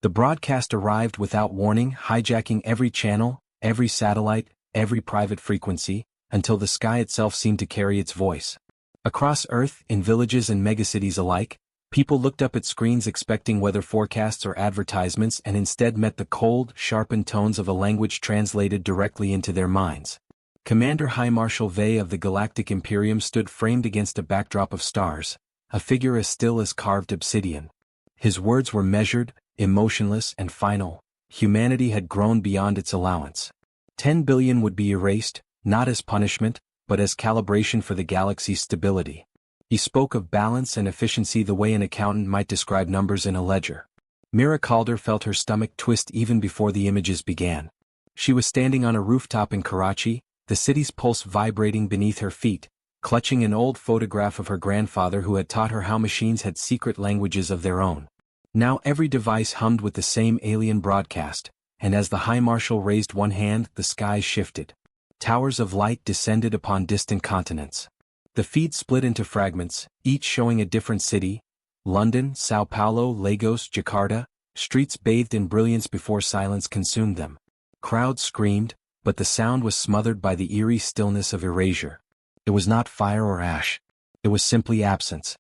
The broadcast arrived without warning, hijacking every channel, every satellite, every private frequency, until the sky itself seemed to carry its voice. Across Earth, in villages and megacities alike, people looked up at screens expecting weather forecasts or advertisements and instead met the cold, sharpened tones of a language translated directly into their minds. Commander High Marshal Vey of the Galactic Imperium stood framed against a backdrop of stars, a figure as still as carved obsidian. His words were measured, emotionless, and final. Humanity had grown beyond its allowance. 10 billion would be erased, not as punishment, but as calibration for the galaxy's stability. He spoke of balance and efficiency the way an accountant might describe numbers in a ledger. Mira Calder felt her stomach twist even before the images began. She was standing on a rooftop in Karachi, the city's pulse vibrating beneath her feet, clutching an old photograph of her grandfather who had taught her how machines had secret languages of their own. Now every device hummed with the same alien broadcast, and as the High Marshal raised one hand, the skies shifted. Towers of light descended upon distant continents. The feed split into fragments, each showing a different city: London, Sao Paulo, Lagos, Jakarta, streets bathed in brilliance before silence consumed them. Crowds screamed, but the sound was smothered by the eerie stillness of erasure. It was not fire or ash. It was simply absence.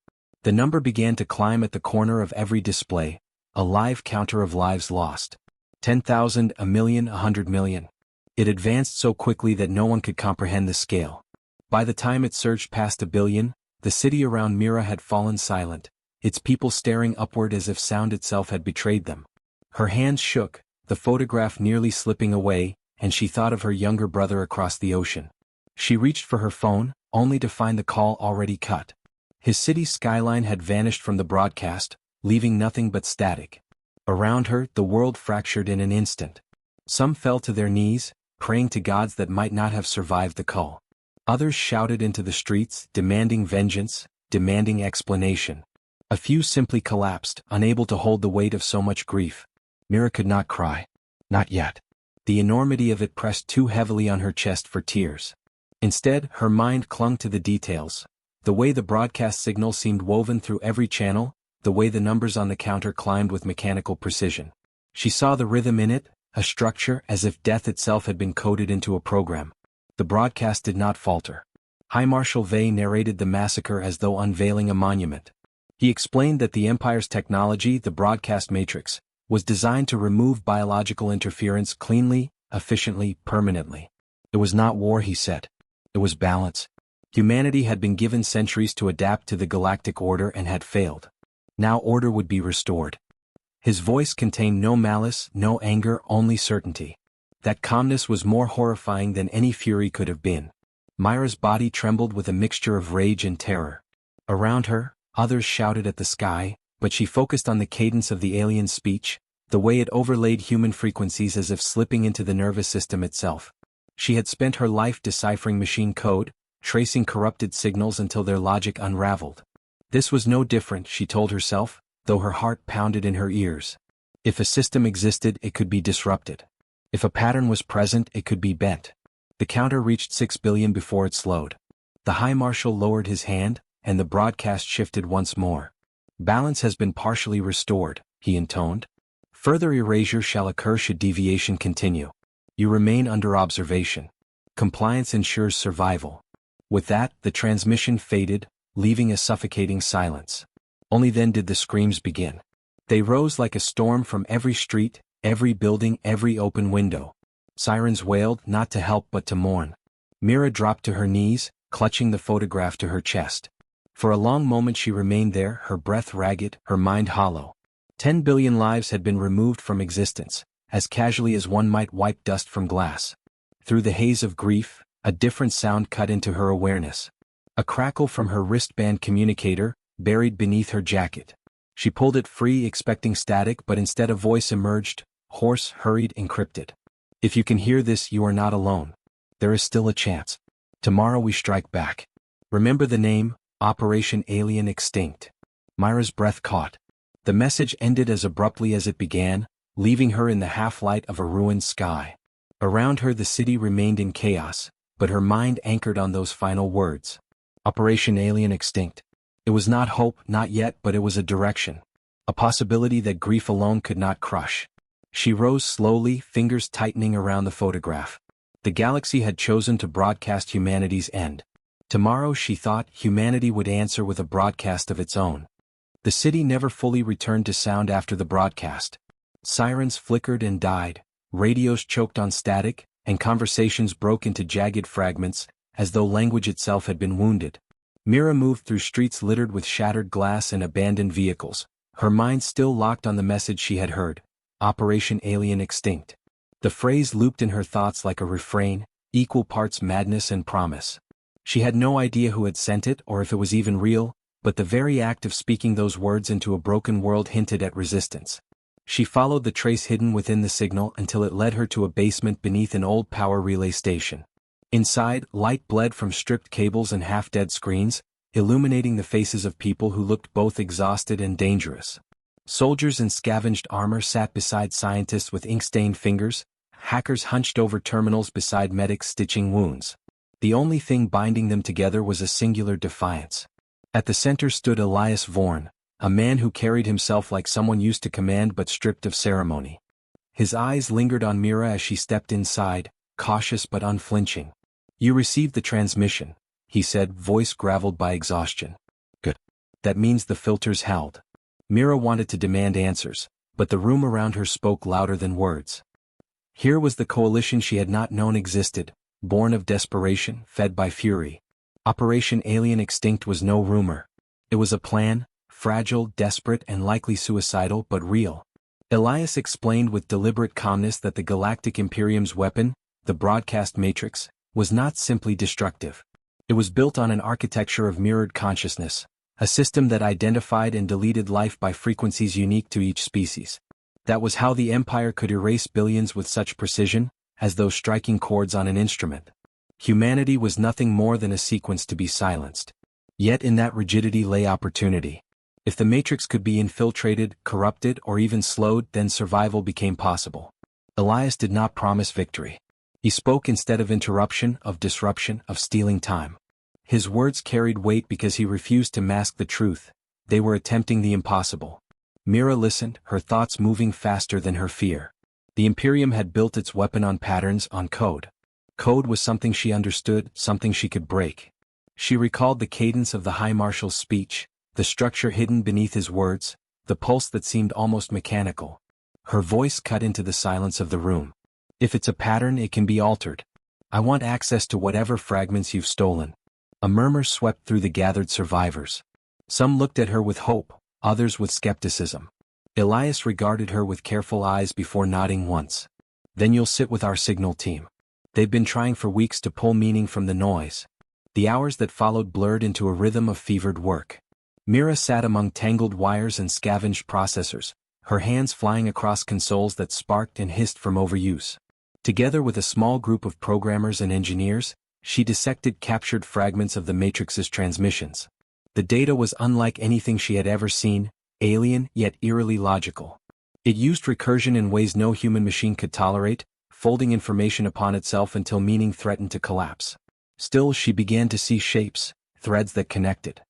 The number began to climb at the corner of every display, a live counter of lives lost. 10,000, a million, 100 million. It advanced so quickly that no one could comprehend the scale. By the time it surged past 1 billion, the city around Mira had fallen silent, its people staring upward as if sound itself had betrayed them. Her hands shook, the photograph nearly slipping away, and she thought of her younger brother across the ocean. She reached for her phone, only to find the call already cut. His city's skyline had vanished from the broadcast, leaving nothing but static. Around her, the world fractured in an instant. Some fell to their knees, praying to gods that might not have survived the call. Others shouted into the streets, demanding vengeance, demanding explanation. A few simply collapsed, unable to hold the weight of so much grief. Mira could not cry. Not yet. The enormity of it pressed too heavily on her chest for tears. Instead, her mind clung to the details. The way the broadcast signal seemed woven through every channel, the way the numbers on the counter climbed with mechanical precision. She saw the rhythm in it, a structure as if death itself had been coded into a program. The broadcast did not falter. High Marshal Vey narrated the massacre as though unveiling a monument. He explained that the Empire's technology, the broadcast matrix, was designed to remove biological interference cleanly, efficiently, permanently. It was not war, he said. It was balance. Humanity had been given centuries to adapt to the galactic order and had failed. Now order would be restored. His voice contained no malice, no anger, only certainty. That calmness was more horrifying than any fury could have been. Mira's body trembled with a mixture of rage and terror. Around her, others shouted at the sky, but she focused on the cadence of the alien speech, the way it overlaid human frequencies as if slipping into the nervous system itself. She had spent her life deciphering machine code, tracing corrupted signals until their logic unraveled. This was no different, she told herself, though her heart pounded in her ears. If a system existed, it could be disrupted. If a pattern was present, it could be bent. The counter reached 6 billion before it slowed. The High Marshal lowered his hand, and the broadcast shifted once more. Balance has been partially restored, he intoned. Further erasure shall occur should deviation continue. You remain under observation. Compliance ensures survival. With that, the transmission faded, leaving a suffocating silence. Only then did the screams begin. They rose like a storm from every street, every building, every open window. Sirens wailed, not to help but to mourn. Mira dropped to her knees, clutching the photograph to her chest. For a long moment she remained there, her breath ragged, her mind hollow. 10 billion lives had been removed from existence, as casually as one might wipe dust from glass. Through the haze of grief, a different sound cut into her awareness. A crackle from her wristband communicator, buried beneath her jacket. She pulled it free, expecting static, but instead a voice emerged, hoarse, hurried, encrypted. If you can hear this, you are not alone. There is still a chance. Tomorrow we strike back. Remember the name, Operation Alien Extinct. Mira's breath caught. The message ended as abruptly as it began, leaving her in the half-light of a ruined sky. Around her the city remained in chaos, but her mind anchored on those final words. Operation Alien Extinct. It was not hope, not yet, but it was a direction. a possibility that grief alone could not crush. She rose slowly, fingers tightening around the photograph. The galaxy had chosen to broadcast humanity's end. Tomorrow, she thought, humanity would answer with a broadcast of its own. The city never fully returned to sound after the broadcast. Sirens flickered and died, radios choked on static, and conversations broke into jagged fragments, as though language itself had been wounded. Mira moved through streets littered with shattered glass and abandoned vehicles, her mind still locked on the message she had heard: Operation Alien Extinct. The phrase looped in her thoughts like a refrain, equal parts madness and promise. She had no idea who had sent it or if it was even real, but the very act of speaking those words into a broken world hinted at resistance. She followed the trace hidden within the signal until it led her to a basement beneath an old power relay station. Inside, light bled from stripped cables and half-dead screens, illuminating the faces of people who looked both exhausted and dangerous. Soldiers in scavenged armor sat beside scientists with ink-stained fingers, hackers hunched over terminals beside medics stitching wounds. The only thing binding them together was a singular defiance. At the center stood Elias Vorn, a man who carried himself like someone used to command but stripped of ceremony. His eyes lingered on Mira as she stepped inside, cautious but unflinching. "You received the transmission," he said, voice graveled by exhaustion. "Good. That means the filters held." Mira wanted to demand answers, but the room around her spoke louder than words. Here was the coalition she had not known existed, born of desperation, fed by fury. Operation Alien Extinct was no rumor. It was a plan, fragile, desperate, and likely suicidal, but real. Elias explained with deliberate calmness that the Galactic Imperium's weapon, the broadcast matrix, was not simply destructive. It was built on an architecture of mirrored consciousness, a system that identified and deleted life by frequencies unique to each species. That was how the Empire could erase billions with such precision, as though striking chords on an instrument. Humanity was nothing more than a sequence to be silenced. Yet in that rigidity lay opportunity. If the matrix could be infiltrated, corrupted, or even slowed, then survival became possible. Elias did not promise victory. He spoke instead of interruption, of disruption, of stealing time. His words carried weight because he refused to mask the truth. They were attempting the impossible. Mira listened, her thoughts moving faster than her fear. The Imperium had built its weapon on patterns, on code. Code was something she understood, something she could break. She recalled the cadence of the High Marshal's speech, the structure hidden beneath his words, the pulse that seemed almost mechanical. Her voice cut into the silence of the room. "If it's a pattern, it can be altered. I want access to whatever fragments you've stolen." A murmur swept through the gathered survivors. Some looked at her with hope, others with skepticism. Elias regarded her with careful eyes before nodding once. "Then you'll sit with our signal team. They've been trying for weeks to pull meaning from the noise." The hours that followed blurred into a rhythm of fevered work. Mira sat among tangled wires and scavenged processors, her hands flying across consoles that sparked and hissed from overuse. Together with a small group of programmers and engineers, she dissected captured fragments of the Matrix's transmissions. The data was unlike anything she had ever seen, alien yet eerily logical. It used recursion in ways no human machine could tolerate, folding information upon itself until meaning threatened to collapse. Still, she began to see shapes, threads that connected.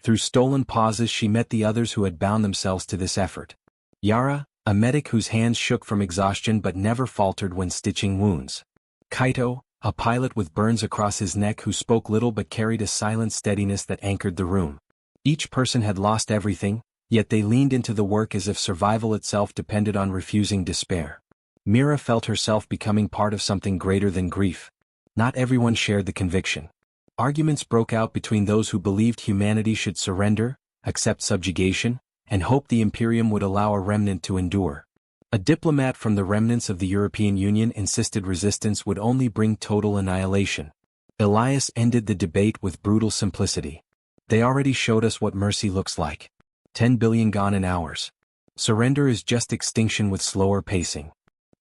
Through stolen pauses she met the others who had bound themselves to this effort. Yara, a medic whose hands shook from exhaustion but never faltered when stitching wounds. Kaito, a pilot with burns across his neck who spoke little but carried a silent steadiness that anchored the room. Each person had lost everything, yet they leaned into the work as if survival itself depended on refusing despair. Mira felt herself becoming part of something greater than grief. Not everyone shared the conviction. Arguments broke out between those who believed humanity should surrender, accept subjugation, and hoped the Imperium would allow a remnant to endure. A diplomat from the remnants of the European Union insisted resistance would only bring total annihilation. Elias ended the debate with brutal simplicity. "They already showed us what mercy looks like. 10 billion gone in hours. Surrender is just extinction with slower pacing."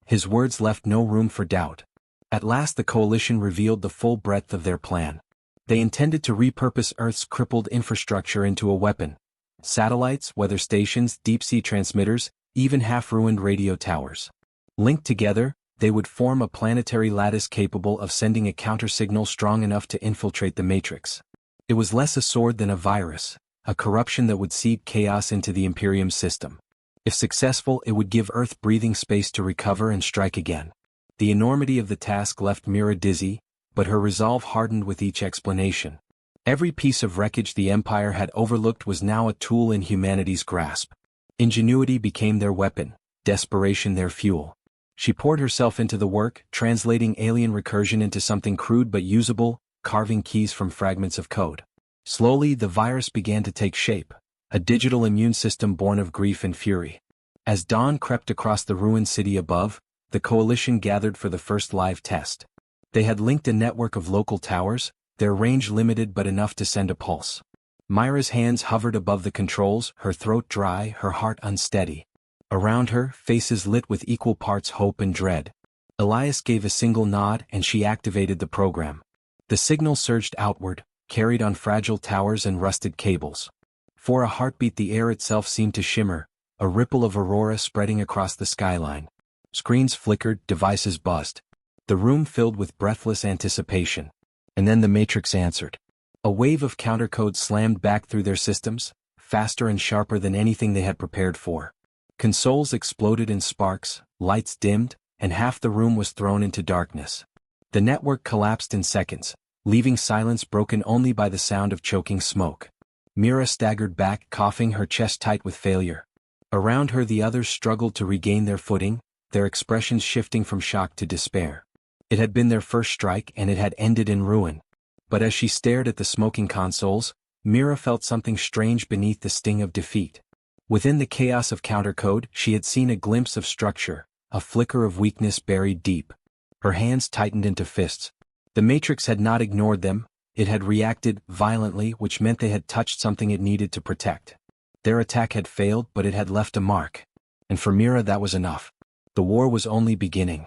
His words left no room for doubt. At last the coalition revealed the full breadth of their plan. They intended to repurpose Earth's crippled infrastructure into a weapon. Satellites, weather stations, deep-sea transmitters, even half-ruined radio towers. Linked together, they would form a planetary lattice capable of sending a counter-signal strong enough to infiltrate the Matrix. It was less a sword than a virus, a corruption that would seed chaos into the Imperium's system. If successful, it would give Earth breathing space to recover and strike again. The enormity of the task left Mira dizzy, but her resolve hardened with each explanation. Every piece of wreckage the Empire had overlooked was now a tool in humanity's grasp. Ingenuity became their weapon, desperation their fuel. She poured herself into the work, translating alien recursion into something crude but usable, carving keys from fragments of code. Slowly, the virus began to take shape, a digital immune system born of grief and fury. As dawn crept across the ruined city above, the Coalition gathered for the first live test. They had linked a network of local towers, their range limited but enough to send a pulse. Mira's hands hovered above the controls, her throat dry, her heart unsteady. Around her, faces lit with equal parts hope and dread. Elias gave a single nod and she activated the program. The signal surged outward, carried on fragile towers and rusted cables. For a heartbeat the air itself seemed to shimmer, a ripple of aurora spreading across the skyline. Screens flickered, devices buzzed. The room filled with breathless anticipation. And then the Matrix answered. A wave of countercodes slammed back through their systems, faster and sharper than anything they had prepared for. Consoles exploded in sparks, lights dimmed, and half the room was thrown into darkness. The network collapsed in seconds, leaving silence broken only by the sound of choking smoke. Mira staggered back, coughing, her chest tight with failure. Around her the others struggled to regain their footing, their expressions shifting from shock to despair. It had been their first strike and it had ended in ruin. But as she stared at the smoking consoles, Mira felt something strange beneath the sting of defeat. Within the chaos of countercode, she had seen a glimpse of structure, a flicker of weakness buried deep. Her hands tightened into fists. The Matrix had not ignored them, it had reacted violently, which meant they had touched something it needed to protect. Their attack had failed, but it had left a mark. And for Mira that was enough. The war was only beginning.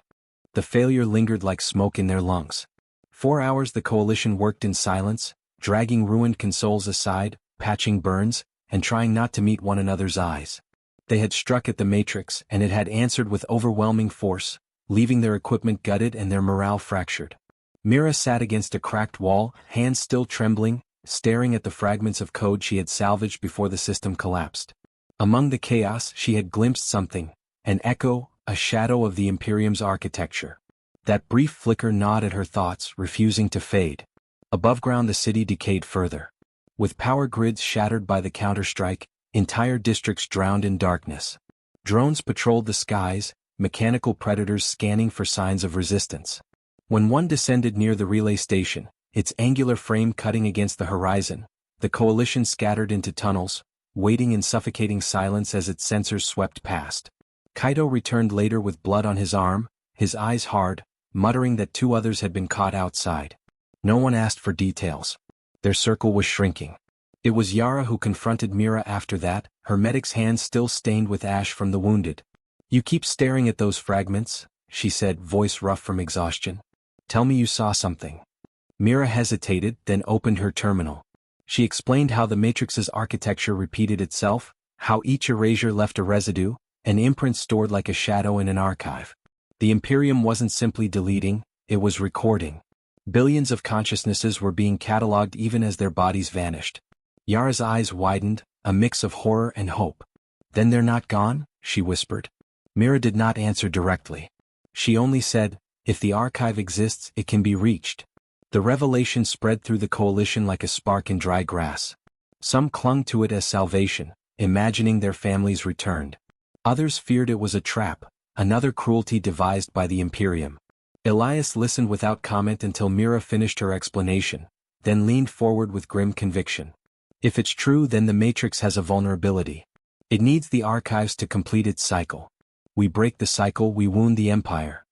The failure lingered like smoke in their lungs. 4 hours the Coalition worked in silence, dragging ruined consoles aside, patching burns, and trying not to meet one another's eyes. They had struck at the Matrix, and it had answered with overwhelming force, leaving their equipment gutted and their morale fractured. Mira sat against a cracked wall, hands still trembling, staring at the fragments of code she had salvaged before the system collapsed. Among the chaos, she had glimpsed something, an echo, a shadow of the Imperium's architecture. That brief flicker gnawed at her thoughts, refusing to fade. Above ground the city decayed further. With power grids shattered by the counterstrike, entire districts drowned in darkness. Drones patrolled the skies, mechanical predators scanning for signs of resistance. When one descended near the relay station, its angular frame cutting against the horizon, the Coalition scattered into tunnels, waiting in suffocating silence as its sensors swept past. Kaito returned later with blood on his arm, his eyes hard, muttering that 2 others had been caught outside. No one asked for details. Their circle was shrinking. It was Yara who confronted Mira after that, her medic's hands still stained with ash from the wounded. "You keep staring at those fragments," she said, voice rough from exhaustion. "Tell me you saw something." Mira hesitated, then opened her terminal. She explained how the Matrix's architecture repeated itself, how each erasure left a residue, an imprint stored like a shadow in an archive. The Imperium wasn't simply deleting, it was recording. Billions of consciousnesses were being catalogued even as their bodies vanished. Yara's eyes widened, a mix of horror and hope. "Then they're not gone?" she whispered. Mira did not answer directly. She only said, "If the archive exists, it can be reached." The revelation spread through the Coalition like a spark in dry grass. Some clung to it as salvation, imagining their families returned. Others feared it was a trap, another cruelty devised by the Imperium. Elias listened without comment until Mira finished her explanation, then leaned forward with grim conviction. "If it's true, then the Matrix has a vulnerability. It needs the archives to complete its cycle. We break the cycle, we wound the Empire."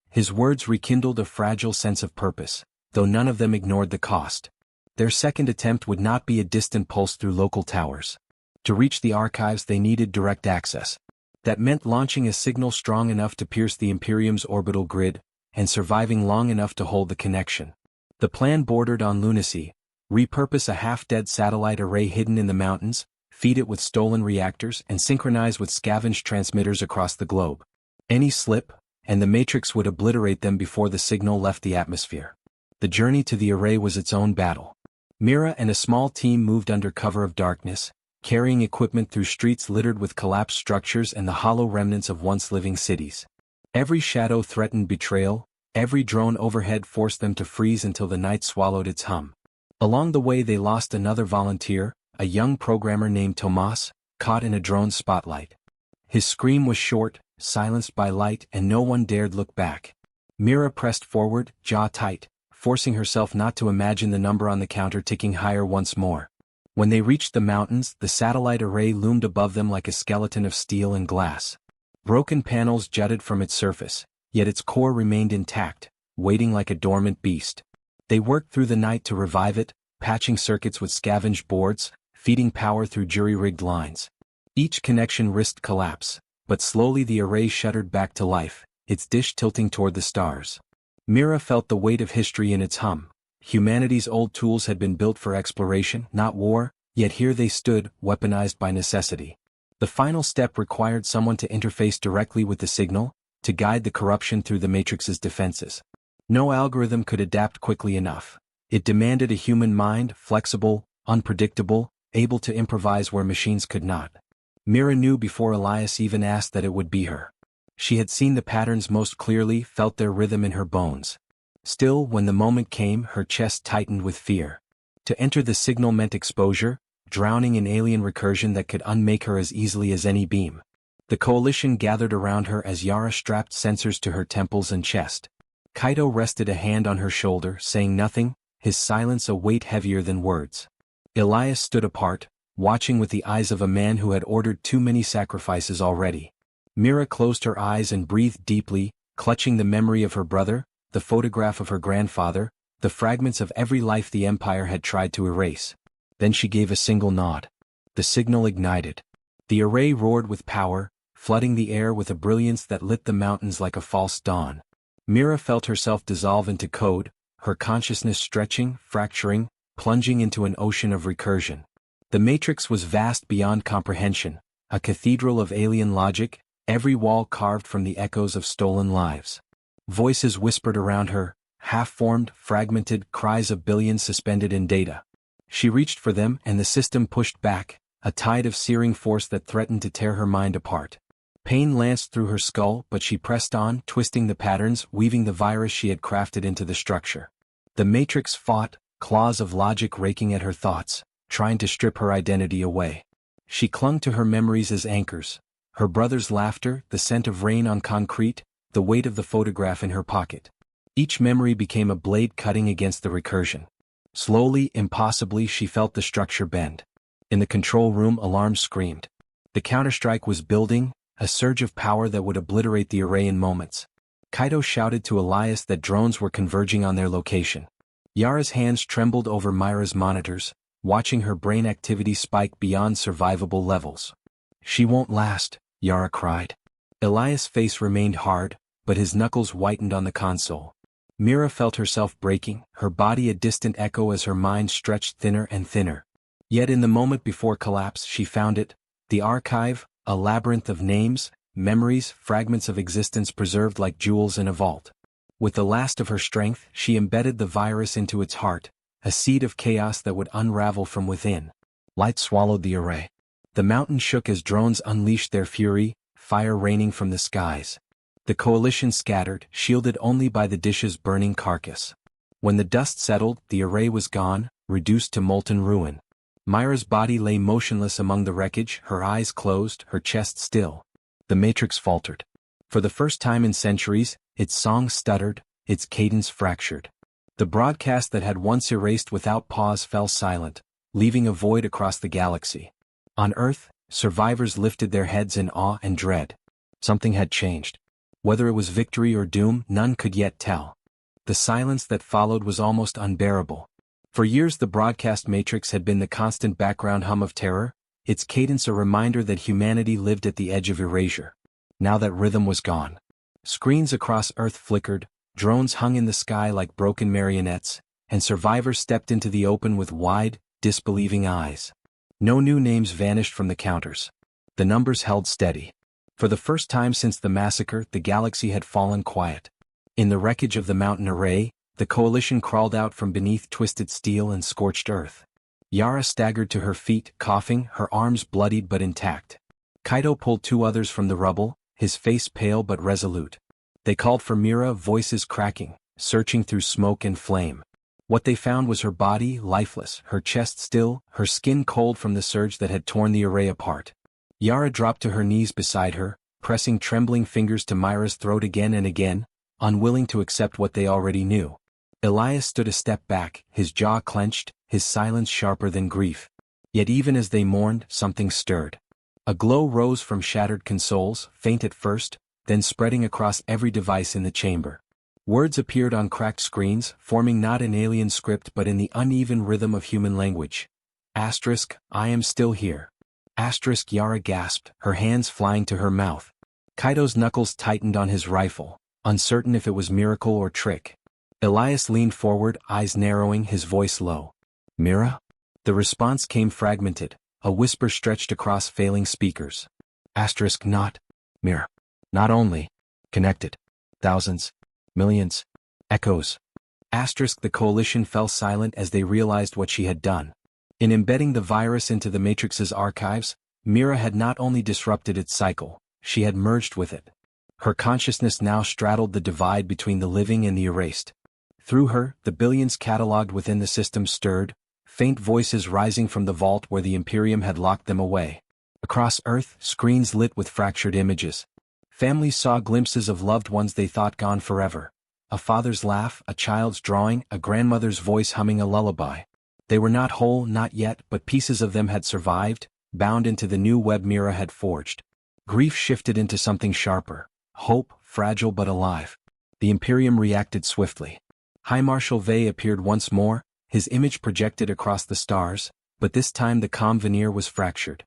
His words rekindled a fragile sense of purpose, though none of them ignored the cost. Their second attempt would not be a distant pulse through local towers. To reach the archives they needed direct access. That meant launching a signal strong enough to pierce the Imperium's orbital grid, and surviving long enough to hold the connection. The plan bordered on lunacy: repurpose a half-dead satellite array hidden in the mountains, feed it with stolen reactors, and synchronize with scavenged transmitters across the globe. Any slip, and the Matrix would obliterate them before the signal left the atmosphere. The journey to the array was its own battle. Mira and a small team moved under cover of darkness, carrying equipment through streets littered with collapsed structures and the hollow remnants of once living cities. Every shadow threatened betrayal, every drone overhead forced them to freeze until the night swallowed its hum. Along the way they lost another volunteer, a young programmer named Tomas, caught in a drone's spotlight. His scream was short, silenced by light, and no one dared look back. Mira pressed forward, jaw tight, forcing herself not to imagine the number on the counter ticking higher once more. When they reached the mountains, the satellite array loomed above them like a skeleton of steel and glass. Broken panels jutted from its surface, yet its core remained intact, waiting like a dormant beast. They worked through the night to revive it, patching circuits with scavenged boards, feeding power through jury-rigged lines. Each connection risked collapse, but slowly the array shuddered back to life, its dish tilting toward the stars. Mira felt the weight of history in its hum. Humanity's old tools had been built for exploration, not war, yet here they stood, weaponized by necessity. The final step required someone to interface directly with the signal, to guide the corruption through the Matrix's defenses. No algorithm could adapt quickly enough. It demanded a human mind, flexible, unpredictable, able to improvise where machines could not. Mira knew before Elias even asked that it would be her. She had seen the patterns most clearly, felt their rhythm in her bones. Still, when the moment came, her chest tightened with fear. To enter the signal meant exposure, drowning in alien recursion that could unmake her as easily as any beam. The coalition gathered around her as Yara strapped sensors to her temples and chest. Kaito rested a hand on her shoulder, saying nothing, his silence a weight heavier than words. Elias stood apart, watching with the eyes of a man who had ordered too many sacrifices already. Mira closed her eyes and breathed deeply, clutching the memory of her brother, the photograph of her grandfather, the fragments of every life the Empire had tried to erase. Then she gave a single nod. The signal ignited. The array roared with power, flooding the air with a brilliance that lit the mountains like a false dawn. Mira felt herself dissolve into code, her consciousness stretching, fracturing, plunging into an ocean of recursion. The Matrix was vast beyond comprehension, a cathedral of alien logic, every wall carved from the echoes of stolen lives. Voices whispered around her, half-formed, fragmented cries of billions suspended in data. She reached for them and the system pushed back, a tide of searing force that threatened to tear her mind apart. Pain lanced through her skull, but she pressed on, twisting the patterns, weaving the virus she had crafted into the structure. The Matrix fought, claws of logic raking at her thoughts, trying to strip her identity away. She clung to her memories as anchors. Her brother's laughter, the scent of rain on concrete, the weight of the photograph in her pocket. Each memory became a blade cutting against the recursion. Slowly, impossibly, she felt the structure bend. In the control room, alarms screamed. The counterstrike was building, a surge of power that would obliterate the array in moments. Kaito shouted to Elias that drones were converging on their location. Yara's hands trembled over Mira's monitors, watching her brain activity spike beyond survivable levels. "She won't last," Yara cried. Elias' face remained hard, but his knuckles whitened on the console. Mira felt herself breaking, her body a distant echo as her mind stretched thinner and thinner. Yet in the moment before collapse she found it, the archive, a labyrinth of names, memories, fragments of existence preserved like jewels in a vault. With the last of her strength, she embedded the virus into its heart, a seed of chaos that would unravel from within. Light swallowed the array. The mountain shook as drones unleashed their fury, fire raining from the skies. The coalition scattered, shielded only by the dish's burning carcass. When the dust settled, the array was gone, reduced to molten ruin. Mira's body lay motionless among the wreckage, her eyes closed, her chest still. The Matrix faltered. For the first time in centuries, its song stuttered, its cadence fractured. The broadcast that had once erased without pause fell silent, leaving a void across the galaxy. On Earth, survivors lifted their heads in awe and dread. Something had changed. Whether it was victory or doom, none could yet tell. The silence that followed was almost unbearable. For years the broadcast matrix had been the constant background hum of terror, its cadence a reminder that humanity lived at the edge of erasure. Now that rhythm was gone. Screens across Earth flickered, drones hung in the sky like broken marionettes, and survivors stepped into the open with wide, disbelieving eyes. No new names vanished from the counters. The numbers held steady. For the first time since the massacre, the galaxy had fallen quiet. In the wreckage of the mountain array, the coalition crawled out from beneath twisted steel and scorched earth. Yara staggered to her feet, coughing, her arms bloodied but intact. Kaito pulled 2 others from the rubble, his face pale but resolute. They called for Mira, voices cracking, searching through smoke and flame. What they found was her body, lifeless, her chest still, her skin cold from the surge that had torn the array apart. Yara dropped to her knees beside her, pressing trembling fingers to Mira's throat again and again, unwilling to accept what they already knew. Elias stood a step back, his jaw clenched, his silence sharper than grief. Yet even as they mourned, something stirred. A glow rose from shattered consoles, faint at first, then spreading across every device in the chamber. Words appeared on cracked screens, forming not in alien script but in the uneven rhythm of human language. Asterisk, I am still here. Asterisk, Yara gasped, her hands flying to her mouth. Kaito's knuckles tightened on his rifle, uncertain if it was miracle or trick. Elias leaned forward, eyes narrowing, his voice low. Mira? The response came fragmented, a whisper stretched across failing speakers. Asterisk, not. Mira. Not only. Connected. Thousands. Millions. Echoes. Asterisk, the coalition fell silent as they realized what she had done. In embedding the virus into the Matrix's archives, Mira had not only disrupted its cycle, she had merged with it. Her consciousness now straddled the divide between the living and the erased. Through her, the billions catalogued within the system stirred, faint voices rising from the vault where the Imperium had locked them away. Across Earth, screens lit with fractured images. Families saw glimpses of loved ones they thought gone forever. A father's laugh, a child's drawing, a grandmother's voice humming a lullaby. They were not whole, not yet, but pieces of them had survived, bound into the new web Mira had forged. Grief shifted into something sharper. Hope, fragile but alive. The Imperium reacted swiftly. High Marshal Vey appeared once more, his image projected across the stars, but this time the calm veneer was fractured.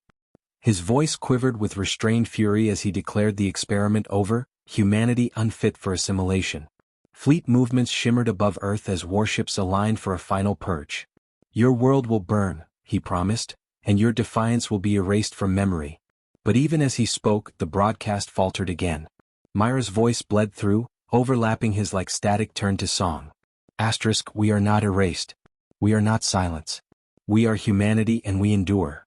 His voice quivered with restrained fury as he declared the experiment over, humanity unfit for assimilation. Fleet movements shimmered above Earth as warships aligned for a final purge. Your world will burn, he promised, and your defiance will be erased from memory. But even as he spoke, the broadcast faltered again. Mira's voice bled through, overlapping his like static turned to song. Asterisk, we are not erased. We are not silence. We are humanity and we endure.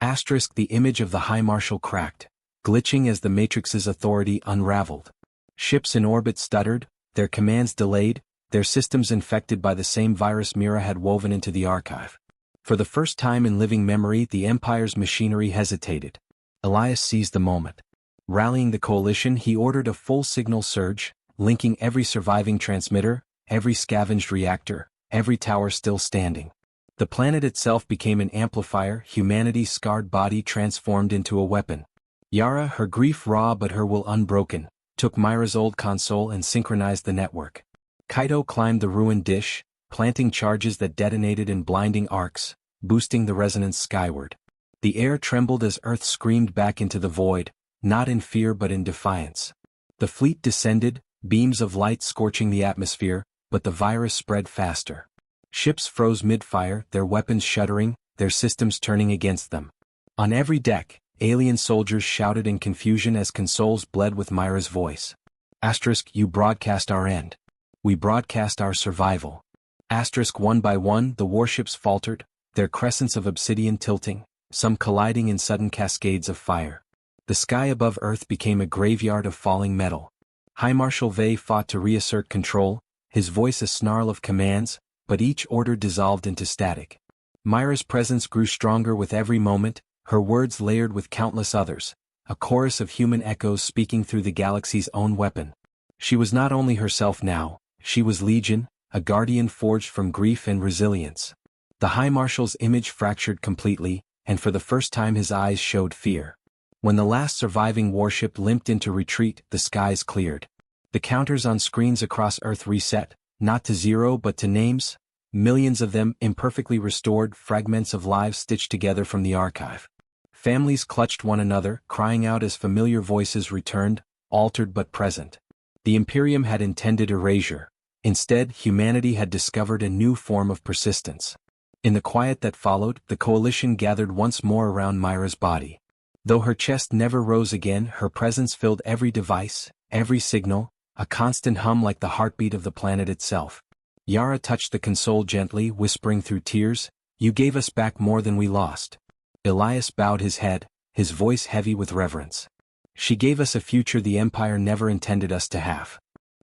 Asterisk, the image of the High Marshal cracked, glitching as the Matrix's authority unraveled. Ships in orbit stuttered, their commands delayed, their systems infected by the same virus Mira had woven into the archive. For the first time in living memory, the Empire's machinery hesitated. Elias seized the moment. Rallying the coalition, he ordered a full signal surge, linking every surviving transmitter, every scavenged reactor, every tower still standing. The planet itself became an amplifier, humanity's scarred body transformed into a weapon. Yara, her grief raw but her will unbroken, took Mira's old console and synchronized the network. Kaito climbed the ruined dish, planting charges that detonated in blinding arcs, boosting the resonance skyward. The air trembled as Earth screamed back into the void, not in fear but in defiance. The fleet descended, beams of light scorching the atmosphere, but the virus spread faster. Ships froze mid-fire, their weapons shuddering, their systems turning against them. On every deck, alien soldiers shouted in confusion as consoles bled with Mira's voice. Asterisk, you broadcast our end. We broadcast our survival. Asterisk, one by one, the warships faltered, their crescents of obsidian tilting, some colliding in sudden cascades of fire. The sky above Earth became a graveyard of falling metal. High Marshal Vey fought to reassert control, his voice a snarl of commands, but each order dissolved into static. Mira's presence grew stronger with every moment, her words layered with countless others, a chorus of human echoes speaking through the galaxy's own weapon. She was not only herself now, she was Legion, a guardian forged from grief and resilience. The High Marshal's image fractured completely, and for the first time his eyes showed fear. When the last surviving warship limped into retreat, the skies cleared. The counters on screens across Earth reset, not to zero but to names, millions of them imperfectly restored, fragments of lives stitched together from the archive. Families clutched one another, crying out as familiar voices returned, altered but present. The Imperium had intended erasure. Instead, humanity had discovered a new form of persistence. In the quiet that followed, the coalition gathered once more around Mira's body. Though her chest never rose again, her presence filled every device, every signal, a constant hum like the heartbeat of the planet itself. Yara touched the console gently, whispering through tears, You gave us back more than we lost. Elias bowed his head, his voice heavy with reverence. She gave us a future the Empire never intended us to have.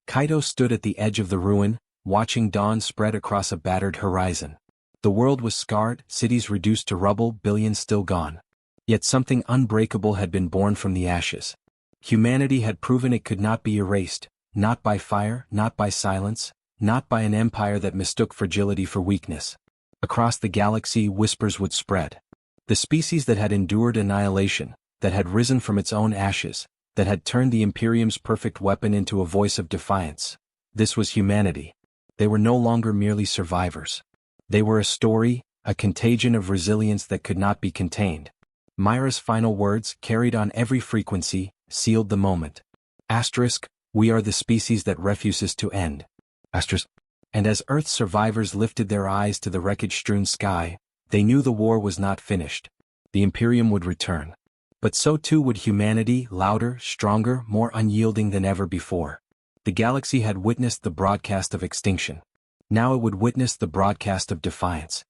Kaito stood at the edge of the ruin, watching dawn spread across a battered horizon. The world was scarred, cities reduced to rubble, billions still gone. Yet something unbreakable had been born from the ashes. Humanity had proven it could not be erased, not by fire, not by silence, not by an empire that mistook fragility for weakness. Across the galaxy, whispers would spread. The species that had endured annihilation, that had risen from its own ashes, that had turned the Imperium's perfect weapon into a voice of defiance. This was humanity. They were no longer merely survivors. They were a story, a contagion of resilience that could not be contained. Mira's final words, carried on every frequency, sealed the moment. Asterisk, we are the species that refuses to end. Asterisk. And as Earth's survivors lifted their eyes to the wreckage-strewn sky, they knew the war was not finished. The Imperium would return. But so too would humanity, louder, stronger, more unyielding than ever before. The galaxy had witnessed the broadcast of extinction. Now it would witness the broadcast of defiance.